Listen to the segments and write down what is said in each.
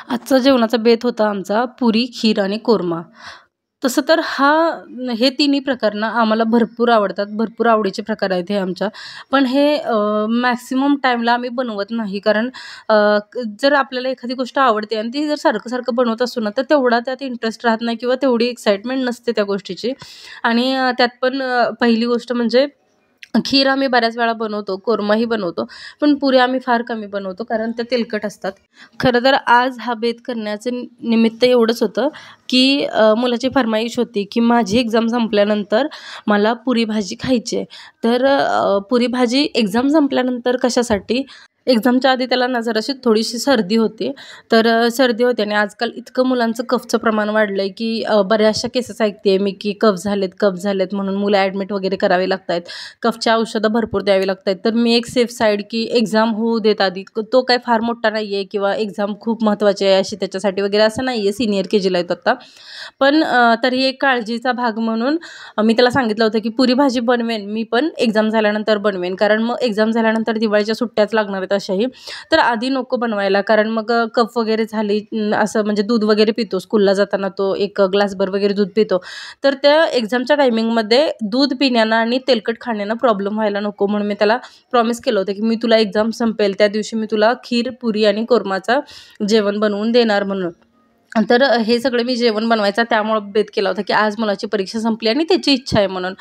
आजचा जेवणाचा बेत होता आमचा पुरी, खीर आणि कोरमा. तसं तर हे तिन्ही प्रकार ना आम्हाला भरपूर आवडतात. भरपूर आवडीचे प्रकार आहेत हे आमच्या. पण हे मॅक्सिमम टाईमला आम्ही बनवत नाही. कारण जर आपल्याला एखादी गोष्ट आवडते आणि ती जर सारखं-सारखं बनवत असू ना, तर तेवढा त्यात इंटरेस्ट राहत नाही किंवा तेवढी एक्साइटमेंट नसते त्या गोष्टीची. आणि त्यात पण पहिली गोष्ट म्हणजे खीर आम्ही बऱ्याच वेळा बनवतो, कोरमाही बनवतो. पण पुऱ्या आम्ही फार कमी बनवतो कारण त्या तेलकट असतात. खरं तर आज हा बेत करण्याचं निमित्त एवढंच होतं, की मुलाची फर्माईश होती, की माझी एक्झाम संपल्यानंतर मला पुरी भाजी खायची आहे. तर पुरी भाजी एक्झाम संपल्यानंतर कशासाठी? एक्झामच्या आधी त्याला ना जराशी थोडीशी सर्दी होती. तर सर्दी होती आणि आजकाल इतकं मुलांचं कफचं प्रमाण वाढलं आहे, की बऱ्याचशा केसेस ऐकते मी, की कफ झालेत म्हणून मुलं ॲडमिट वगैरे करावे लागत आहेत. कफची औषधं भरपूर द्यावी लागत आहेत. तर मी एक सेफ साईड, की एक्झाम होऊ देत आधी. तो काही फार मोठा नाही आहे किंवा एक्झाम खूप महत्त्वाची आहे अशी त्याच्यासाठी वगैरे असं नाही आहे. सीनियर KGला आहेत आता. पण तरी एक काळजीचा भाग म्हणून मी त्याला सांगितलं होतं, की पुरी भाजी बनवेन मी पण एक्झाम झाल्यानंतर बनवेन. कारण मग एक्झाम झाल्यानंतर दिवाळीच्या सुट्ट्याच लागणार आहेत अशाही. तर आधी नको बनवायला कारण मग कफ वगैरे झाली असं म्हणजे दूध वगैरे पितो स्कूलला जाताना तो एक ग्लासभर वगैरे दूध पितो. तर त्या एक्झामच्या टायमिंगमध्ये दूध पिण्यानं आणि तेलकट खाण्यानं प्रॉब्लेम व्हायला नको म्हणून मी त्याला प्रॉमिस केलं होतं, की मी तुला एक्झाम संपेल त्या दिवशी मी तुला खीर, पुरी आणि कोरमाचं जेवण बनवून देणार म्हणून. तर हे सगळं मी जेवण बनवायचा त्यामुळं बेत केला होता, की आज मुलाची परीक्षा संपली आणि त्याची इच्छा आहे म्हणून.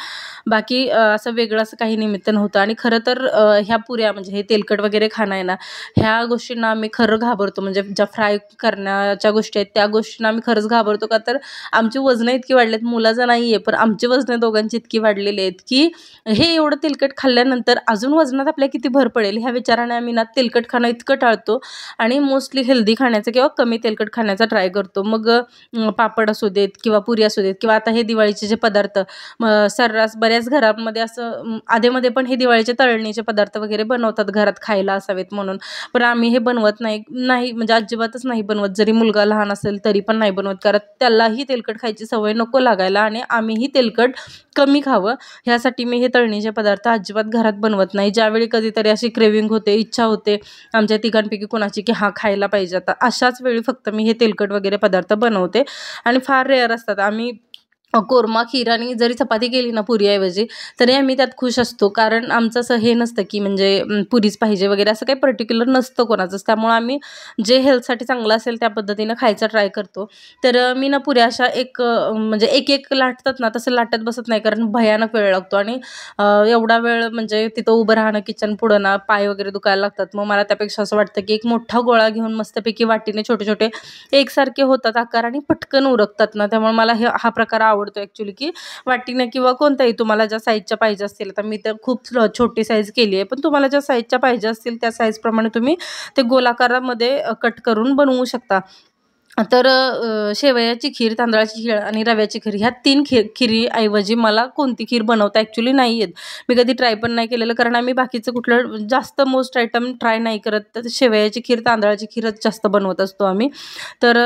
बाकी असं वेगळं असं काही निमित्त नव्हतं. आणि खरं तर ह्या पुऱ्या म्हणजे हे तेलकट वगैरे खाणं आहे ना, ह्या गोष्टींना आम्ही खरं घाबरतो. म्हणजे ज्या फ्राय करण्याच्या गोष्टी आहेत त्या गोष्टींना आम्ही खरंच घाबरतो. का तर आमची वजनं इतकी वाढली आहेत, मुलाचं नाही आहे, पण आमची वजनं दोघांची इतकी वाढलेली आहेत, की हे एवढं तेलकट खाल्ल्यानंतर अजून वजनात आपल्या किती भर पडेल ह्या विचाराने आम्ही ना तेलकट खाणं इतकं टाळतो आणि मोस्टली हेल्दी खाण्याचं किंवा कमी तेलकट खाण्याचा ट्राय करतो. मग पापड असू देत किंवा पुरी असू देत किंवा आता हे दिवाळीचे जे पदार्थ सर्रास बऱ्याच घरांमध्ये असं आधेमध्ये पण हे दिवाळीचे तळणीचे पदार्थ वगैरे बनवतात घरात खायला असावेत म्हणून. पण आम्ही हे बनवत नाही म्हणजे अजिबातच नाही बनवत. जरी मुलगा लहान असेल तरी पण नाही बनवत. कारण त्यालाही तेलकट खायची सवय नको लागायला आणि आम्हीही तेलकट कमी खावं ह्यासाठी मी हे तळणीचे पदार्थ अजिबात घरात बनवत नाही. ज्यावेळी कधीतरी अशी क्रेविंग होते, इच्छा होते आमच्या तिघांपैकी कोणाची, की हा खायला पाहिजे आता, अशाच वेळी फक्त मी हे तेलकट वगैरे पदार्थ बनवते आणि फार रेअर असतात. आम्ही कोरमा, खीर आणि जरी चपाती केली ना पुरीऐवजी तरी आम्ही त्यात खुश असतो. कारण आमचं असं हे नसतं, की म्हणजे पुरीच पाहिजे वगैरे असं काही पर्टिक्युलर नसतं कोणाचंच. त्यामुळं आम्ही जे हेल्थसाठी चांगलं असेल त्या पद्धतीनं खायचा ट्राय करतो. तर मी ना पुऱ्या अशा म्हणजे एक लाटतात ना तसं लाटत बसत नाही कारण भयानक वेळ लागतो आणि एवढा वेळ म्हणजे तिथं उभं राहणं किचन पुढं ना पाय वगैरे दुखायला लागतात. मग मला त्यापेक्षा असं वाटतं, की एक मोठा गोळा घेऊन मस्तपैकी वाटीने छोटे-छोटे एकसारखे होतात आकार आणि पटकन उरकतात ना, त्यामुळे मला हा प्रकार आवडतो ॲक्च्युली, की वाटीने किंवा कोणताही तुम्हाला ज्या साईजच्या पाहिजे असतील. आता मी तर खूप छोटी साईज केली आहे, पण तुम्हाला ज्या साईजच्या पाहिजे असतील त्या साईजप्रमाणे तुम्ही ते गोलाकारामध्ये कट करून बनवू शकता. तर शेवयाची खीर, तांदळाची खीर आणि रव्याची खीर ह्या 3 खिरीऐवजी मला कोणती खीर बनवता ॲक्च्युली नाही येत. मी कधी ट्राय पण नाही केलेलं कारण आम्ही बाकीचं कुठलं जास्त मोस्ट आयटम ट्राय नाही करत. तर शेवयाची खीर, तांदळाची खीरच जास्त बनवत असतो आम्ही. तर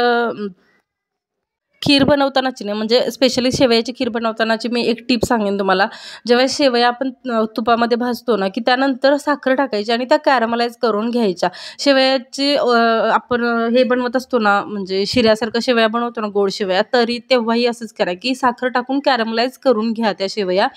खीर बनवतानाची नाही म्हणजे स्पेशली शेवयाची खीर बनवतानाची मी एक टिप सांगेन तुम्हाला. जेव्हा शेवया आपण तुपामध्ये भाजतो ना, की त्यानंतर साखर टाकायची आणि त्या कॅरमलाइज करून घ्यायच्या. शेवयाची आपण हे बनवत असतो ना, म्हणजे शिऱ्यासारखं शेवया बनवतो ना, गोड शेवया, तरी तेव्हाही असंच करा, की साखर टाकून कॅरमलाइज करून घ्या त्या शेवया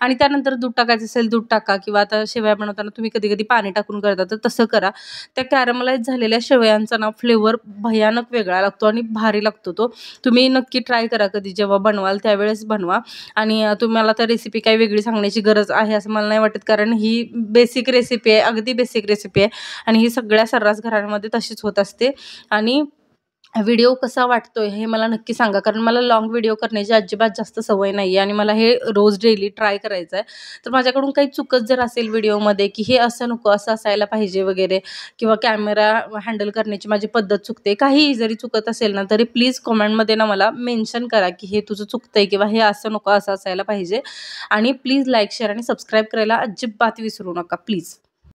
आणि त्यानंतर दूध टाकायचं असेल दूध टाका किंवा आता शेवया बनवताना तुम्ही कधी-कधी पाणी टाकून करता, तर तसं करा. त्या कॅरमलाइज झालेल्या शेवयांचा ना फ्लेवर भयानक वेगळा लागतो आणि भारी लागतो तो. तुम्ही नक्की ट्राय करा कधी जेव्हा बनवाल त्यावेळेस बनवा. आणि तुम्हाला तर रेसिपी काही वेगळी सांगण्याची गरज आहे असं मला नाही वाटत कारण ही बेसिक रेसिपी आहे, अगदी बेसिक रेसिपी आहे आणि ही सगळ्या सर्रास घरांमध्ये तशीच होत असते. आणि व्हिडिओ कसा वाटतोय हे मला नक्की सांगा कारण मला लाँग व्हिडिओ करण्याची अजिबात जास्त सवय नाही आहे आणि मला हे रोज डेली ट्राय करायचं आहे. तर माझ्याकडून काही चुकत जर असेल व्हिडिओमध्ये, की हे असं नको, असं असायला पाहिजे वगैरे किंवा कॅमेरा हँडल करण्याची माझी पद्धत चुकते, काहीही जरी चुकत असेल ना तरी प्लीज कमेंटमध्ये ना मला मेन्शन करा, की हे तुझं चुकतंय किंवा हे असं नको, असं असायला पाहिजे. आणि प्लीज लाईक, शेअर आणि सबस्क्राईब करायला अजिबात विसरू नका प्लीज.